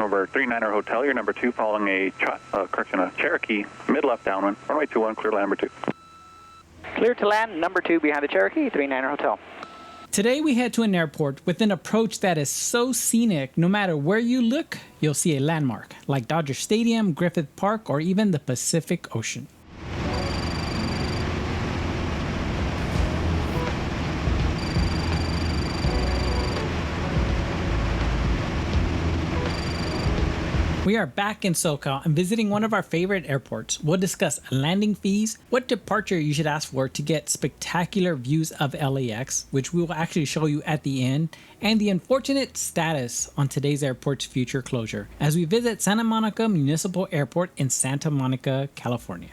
Number 39er Hotel, you're number 2 following a Cherokee, mid-left downwind, runway 21, clear to land number 2. Clear to land, number 2 behind the Cherokee, 39er Hotel. Today we head to an airport with an approach that is so scenic, no matter where you look, you'll see a landmark, like Dodger Stadium, Griffith Park, or even the Pacific Ocean. We are back in SoCal and visiting one of our favorite airports. We'll discuss landing fees, what departure you should ask for to get spectacular views of LAX, which we will actually show you at the end, and the unfortunate status on today's airport's future closure as we visit Santa Monica Municipal Airport in Santa Monica, California.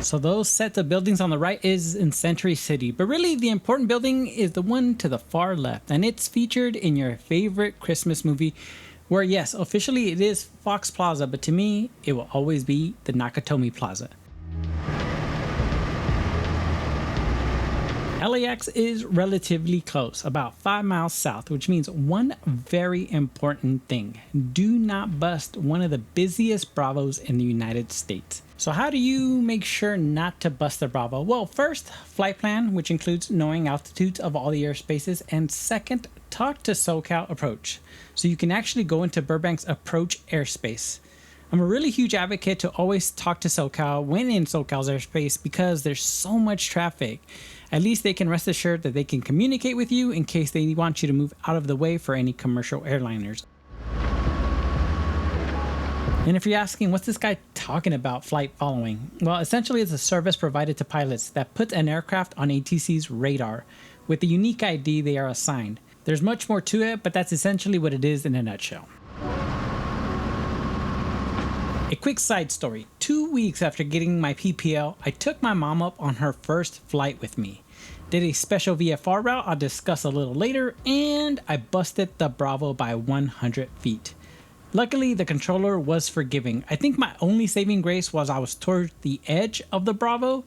So those sets of buildings on the right is in Century City, but really the important building is the one to the far left, and it's featured in your favorite Christmas movie, where yes, officially it is Fox Plaza, but to me, it will always be the Nakatomi Plaza. LAX is relatively close, about 5 miles south, which means one very important thing. Do not bust one of the busiest Bravos in the United States. So how do you make sure not to bust the Bravo? Well, first, flight plan, which includes knowing altitudes of all the airspaces, and second, talk to SoCal Approach, so you can actually go into Burbank's approach airspace. I'm a really huge advocate to always talk to SoCal when in SoCal's airspace because there's so much traffic. At least they can rest assured that they can communicate with you in case they want you to move out of the way for any commercial airliners. And if you're asking, what's this guy talking about, flight following? Well, essentially it's a service provided to pilots that puts an aircraft on ATC's radar with the unique ID they are assigned. There's much more to it, but that's essentially what it is in a nutshell. A quick side story. 2 weeks after getting my PPL, I took my mom up on her first flight with me. Did a special VFR route I'll discuss a little later, and I busted the Bravo by 100 feet. Luckily, the controller was forgiving. I think my only saving grace was I was toward the edge of the Bravo,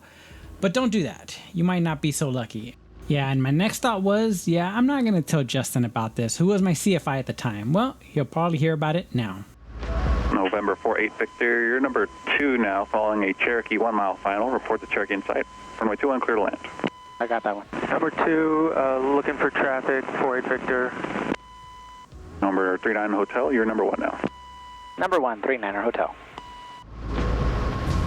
but don't do that. You might not be so lucky. Yeah, and my next thought was, I'm not going to tell Justin about this, who was my CFI at the time. Well, he'll probably hear about it now. November 48 Victor, you're number 2 now, following a Cherokee 1 mile final. Report the Cherokee in sight. Runway 21, clear to land. I got that one. Number 2, looking for traffic, 48 Victor. Number 39 Hotel, you're number 1 now. Number 1, 39er Hotel.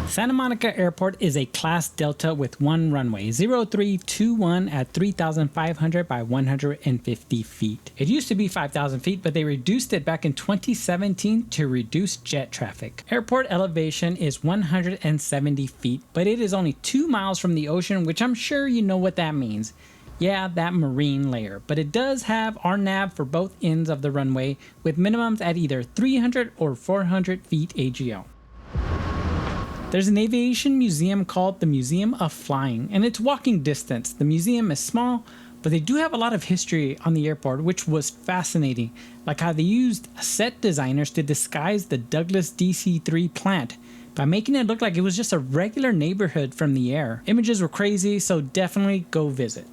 Santa Monica Airport is a Class Delta with one runway, 0321 at 3,500 by 150 feet. It used to be 5,000 feet, but they reduced it back in 2017 to reduce jet traffic. Airport elevation is 170 feet, but it is only 2 miles from the ocean, which I'm sure you know what that means. Yeah, that marine layer, but it does have RNAV for both ends of the runway with minimums at either 300 or 400 feet AGL. There's an aviation museum called the Museum of Flying, and it's walking distance. The museum is small, but they do have a lot of history on the airport, which was fascinating, like how they used set designers to disguise the Douglas DC-3 plant by making it look like it was just a regular neighborhood from the air. Images were crazy, so definitely go visit.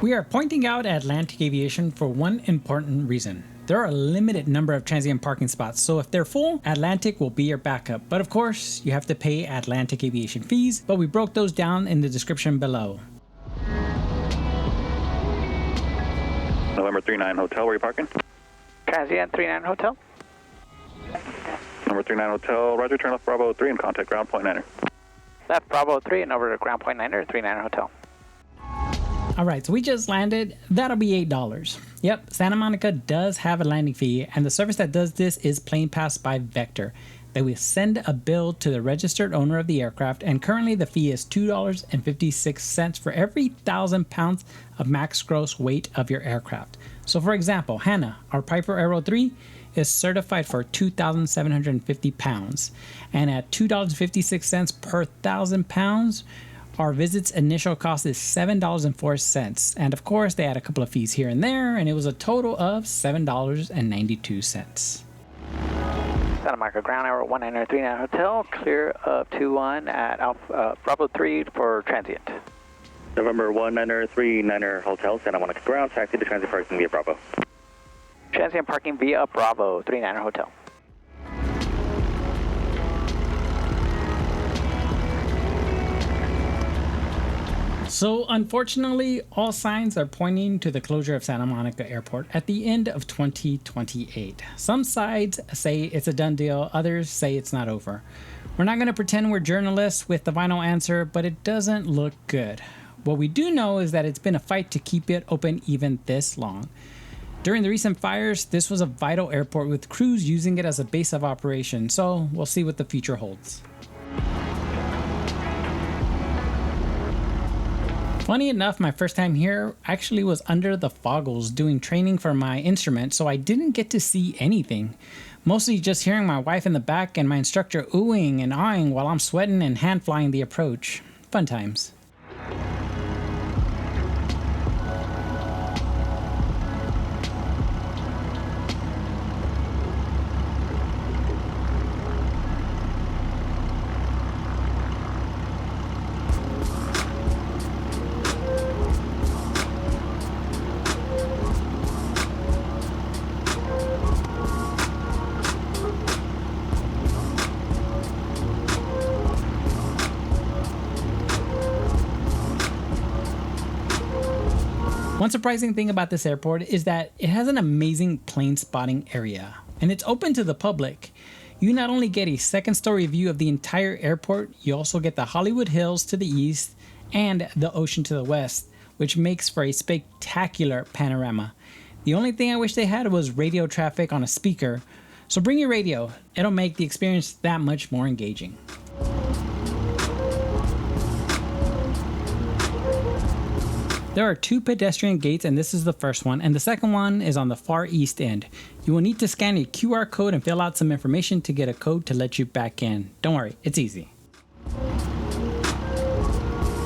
We are pointing out Atlantic Aviation for one important reason. There are a limited number of transient parking spots, so if they're full, Atlantic will be your backup. But of course, you have to pay Atlantic Aviation fees, but we broke those down in the description below. November 39 Hotel, where are you parking? Transient, 39er Hotel. Number 39 Hotel, roger, turn left Bravo 3 and contact ground point 9er. Left Bravo 3 and over to ground point 9er, 39er Hotel. Alright, so we just landed. That'll be $8. Yep, Santa Monica does have a landing fee, and the service that does this is Plane Pass by Vector. They will send a bill to the registered owner of the aircraft, and currently the fee is $2.56 for every 1,000 pounds of max gross weight of your aircraft. So for example, Hannah, our Piper Aero 3, is certified for 2,750 pounds, and at $2.56 per 1,000 pounds, our visit's initial cost is $7.04, and of course they had a couple of fees here and there, and it was a total of $7.92. Santa Monica Ground, Hour 1939 Hotel, clear of 21 at Bravo 3 for Transient. November 1939 Hotel, Santa Monica Ground, taxi to Transient parking via Bravo. Transient parking via Bravo 39 Hotel. So unfortunately, all signs are pointing to the closure of Santa Monica Airport at the end of 2028. Some sides say it's a done deal, others say it's not over. We're not going to pretend we're journalists with the final answer, but it doesn't look good. What we do know is that it's been a fight to keep it open even this long. During the recent fires, this was a vital airport with crews using it as a base of operation, so we'll see what the future holds. Funny enough, my first time here actually was under the foggles doing training for my instrument, so I didn't get to see anything. Mostly just hearing my wife in the back and my instructor oohing and ahhing while I'm sweating and hand flying the approach. Fun times. One surprising thing about this airport is that it has an amazing plane spotting area, and it's open to the public. You not only get a second-story view of the entire airport, you also get the Hollywood Hills to the east and the ocean to the west, which makes for a spectacular panorama. The only thing I wish they had was radio traffic on a speaker, so bring your radio. It'll make the experience that much more engaging. There are 2 pedestrian gates, and this is the first one, and the second one is on the far east end. You will need to scan a QR code and fill out some information to get a code to let you back in. Don't worry, it's easy.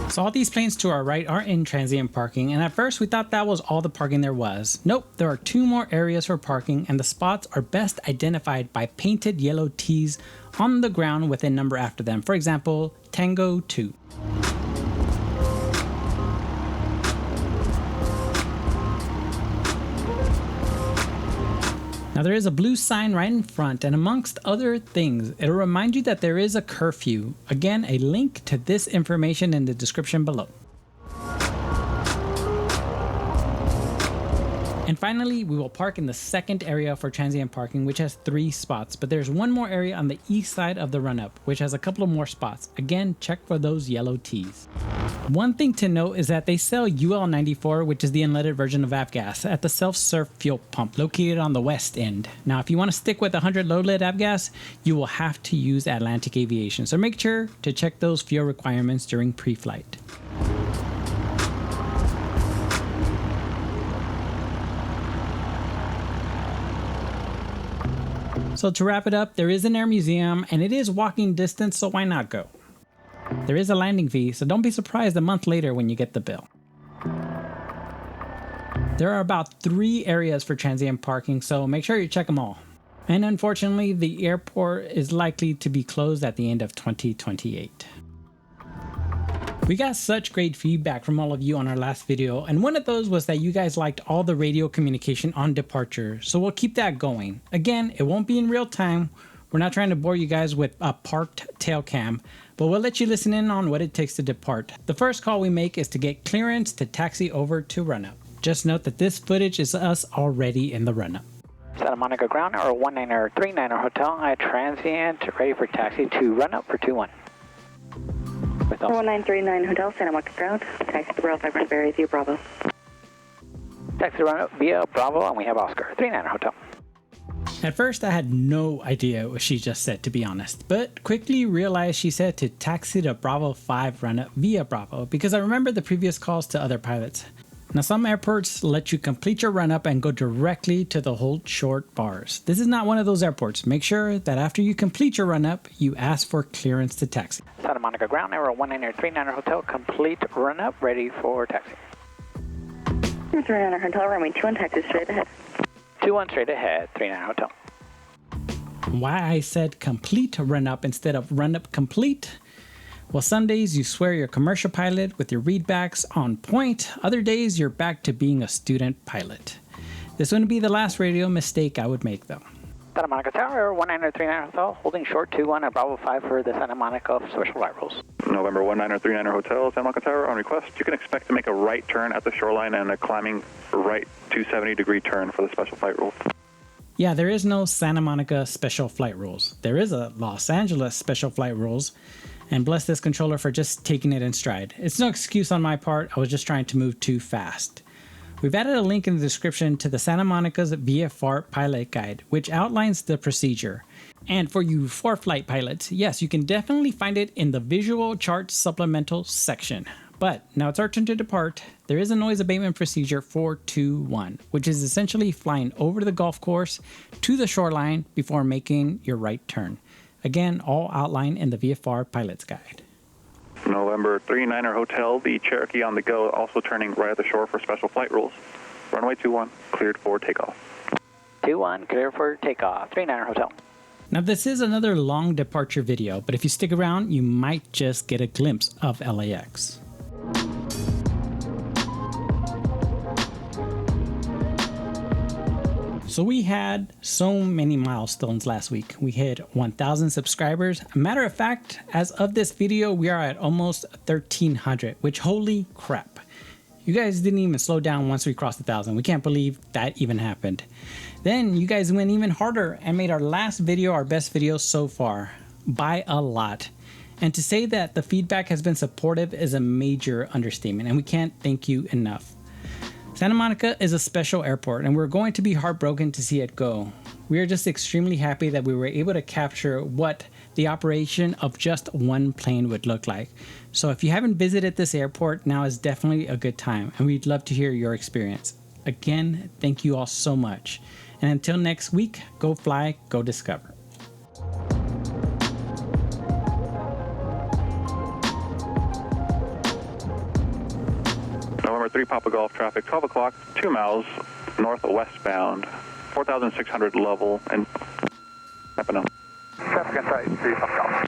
So all these planes to our right are in transient parking, and at first we thought that was all the parking there was. Nope, there are 2 more areas for parking, and the spots are best identified by painted yellow T's on the ground with a number after them. For example, Tango 2. Now there is a blue sign right in front, and amongst other things, it'll remind you that there is a curfew. Again, a link to this information in the description below. And finally, we will park in the second area for transient parking, which has 3 spots, but there's one more area on the east side of the run-up, which has a couple of more spots. Again, check for those yellow T's. One thing to note is that they sell UL94, which is the unleaded version of avgas, at the self-serve fuel pump located on the west end. Now, if you want to stick with 100 low-lead avgas, you will have to use Atlantic Aviation, so make sure to check those fuel requirements during pre-flight. So to wrap it up, there is an air museum, and it is walking distance, so why not go? There is a landing fee, so don't be surprised a month later when you get the bill. There are about 3 areas for transient parking, so make sure you check them all. And unfortunately, the airport is likely to be closed at the end of 2028. We got such great feedback from all of you on our last video, and one of those was that you guys liked all the radio communication on departure, so we'll keep that going. Again, it won't be in real time. We're not trying to bore you guys with a parked tail cam, but we'll let you listen in on what it takes to depart. The first call we make is to get clearance to taxi over to run-up. Just note that this footage is us already in the run-up. Santa Monica Ground, Hour 1939 Hotel at Transient, ready for taxi to run-up for 21. 1939 Hotel, Santa Monica Ground. Taxi to Bravo 5 Berry via Bravo. Taxi to run-up via Bravo, and we have Oscar, 39 Hotel. At first, I had no idea what she just said, to be honest, but quickly realized she said to taxi to Bravo 5 run-up via Bravo, because I remember the previous calls to other pilots. Now, some airports let you complete your run-up and go directly to the hold short bars. This is not one of those airports. Make sure that after you complete your run-up, you ask for clearance to taxi. Santa Monica Ground, Air 1939 Hotel, complete run-up, ready for taxi. 39 Hotel, runway 21, taxi straight ahead. 21 straight ahead, 39 Hotel. Why I said complete run-up instead of run-up complete? Well, some days you swear you're a commercial pilot with your readbacks on point. Other days you're back to being a student pilot. This wouldn't be the last radio mistake I would make, though. Santa Monica Tower, 19039 Hotel, holding short 21 at Bravo 5 for the Santa Monica Special Flight Rules. November 1939 Hotel, Santa Monica Tower, on request. You can expect to make a right turn at the shoreline and a climbing right 270-degree turn for the special flight rules. Yeah, there is no Santa Monica Special Flight Rules. There is a Los Angeles Special Flight Rules, and bless this controller for just taking it in stride. It's no excuse on my part, I was just trying to move too fast. We've added a link in the description to the Santa Monica's VFR Pilot Guide, which outlines the procedure. And for you for-flight pilots, yes, you can definitely find it in the Visual Chart Supplemental section. But now it's our turn to depart. There is a noise abatement procedure 421, which is essentially flying over the golf course to the shoreline before making your right turn. Again, all outlined in the VFR Pilot's Guide. November 39 Hotel, the Cherokee on the go, also turning right at the shore for special flight rules. Runway 21, cleared for takeoff. 21, clear for takeoff. 39 Hotel. Now this is another long departure video, but if you stick around, you might just get a glimpse of LAX. So we had so many milestones last week. We hit 1,000 subscribers. Matter of fact, as of this video, we are at almost 1,300, which holy crap. You guys didn't even slow down once we crossed 1,000. We can't believe that even happened. Then you guys went even harder and made our last video our best video so far by a lot. And to say that the feedback has been supportive is a major understatement, and we can't thank you enough. Santa Monica is a special airport, and we're going to be heartbroken to see it go. We are just extremely happy that we were able to capture what the operation of just one plane would look like. So if you haven't visited this airport, now is definitely a good time, and we'd love to hear your experience. Again, thank you all so much. And until next week, go fly, go discover. November 3 Papa Golf traffic, 12 o'clock, 2 miles northwestbound, 4,600 level, and Nakatomi. Traffic inside, 3 Papa Golf.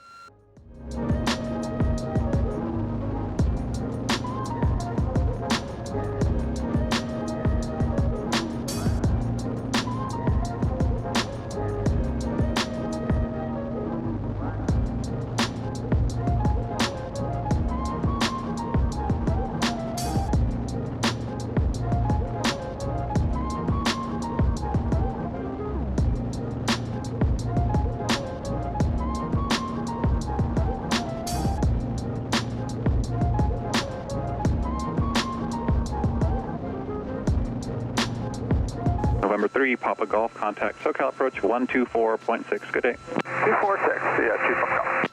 November 3 Papa Golf, contact SoCal approach 124.6. Good day. 246, yeah, 2 Papa Golf.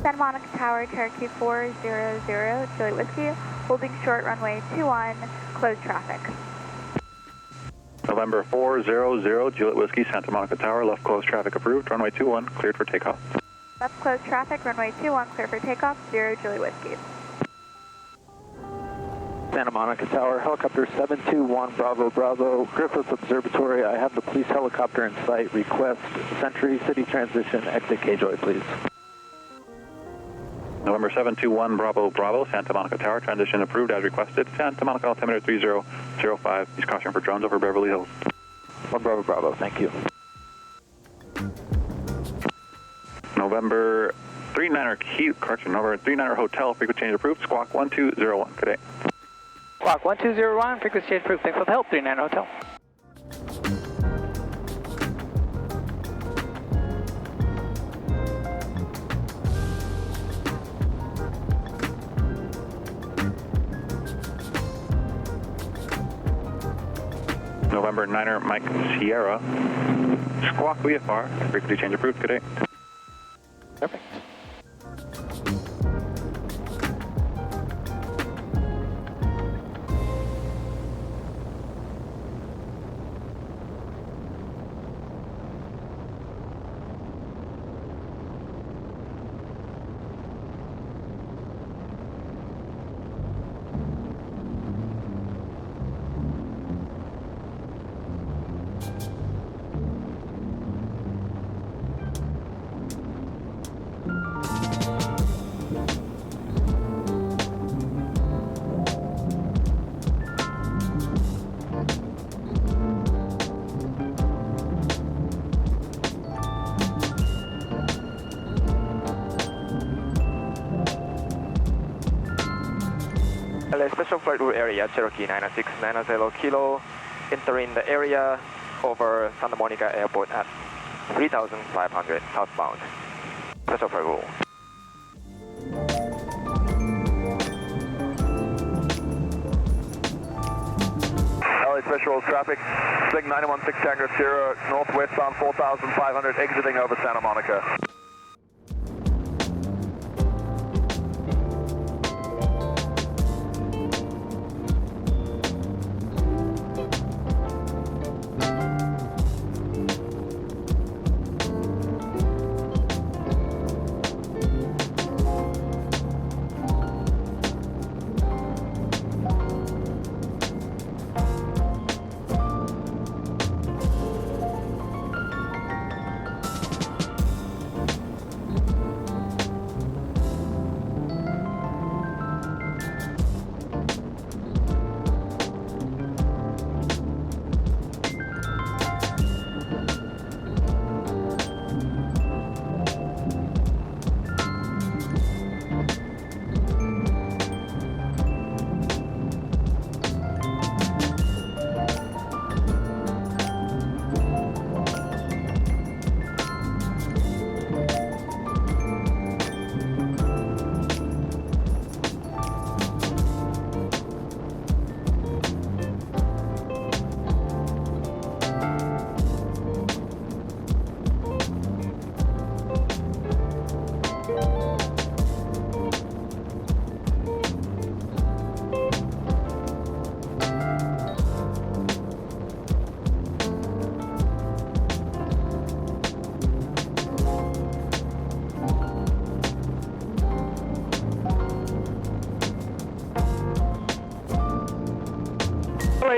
Santa Monica Tower, Cherokee 400, Juliet Whiskey, holding short runway 21, closed traffic. November 400, Juliet Whiskey, Santa Monica Tower, left closed traffic approved, runway 21, cleared for takeoff. Left closed traffic, runway 21, clear for takeoff, 0 Julie Whiskey. Santa Monica Tower, helicopter 721 Bravo Bravo, Griffith Observatory. I have the police helicopter in sight. Request Century City transition, exit K-Joy, please. November 721 Bravo Bravo, Santa Monica Tower, transition approved as requested. Santa Monica altimeter 3005. Use caution for drones over Beverly Hills. 1 Bravo Bravo, thank you. November 39er November 39er Hotel, frequency change approved. Squawk 1201. Good day. Squawk 1201, frequency change approved. Thanks for the help, 39 Hotel. November 9er Mike Sierra, Squawk VFR, frequency change approved. Good day. Perfect. LA Special Flight Rule Area, Cherokee 9690 Kilo, entering the area over Santa Monica Airport at 3,500 southbound. Special Flight Rule. LA Special traffic, SIG 916 Tango Sierra, northwestbound 4,500, exiting over Santa Monica.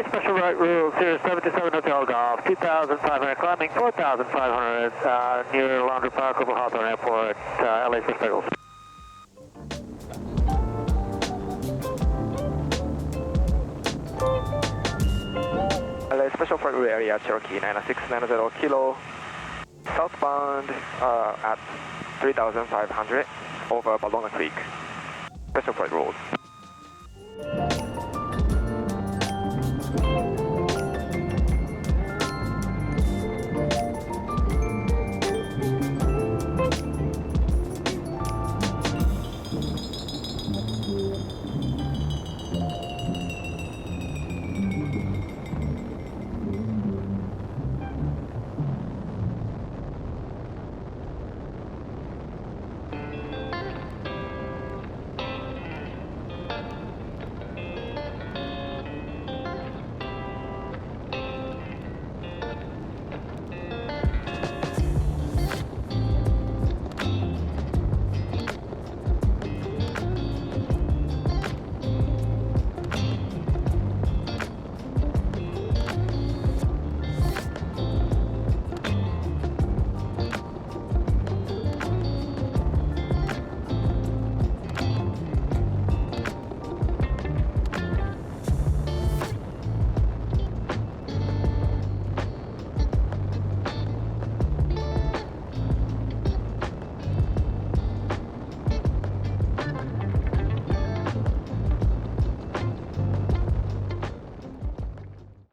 Special right rule, Sirius 77 Hotel Golf, 2,500 climbing, 4,500 near Laundry Park over Hawthorne Airport, LA Special rules. LA Special Flight Rule Area, Cherokee 9690 Kilo, southbound at 3,500 over Ballona Creek. Special Flight Rules.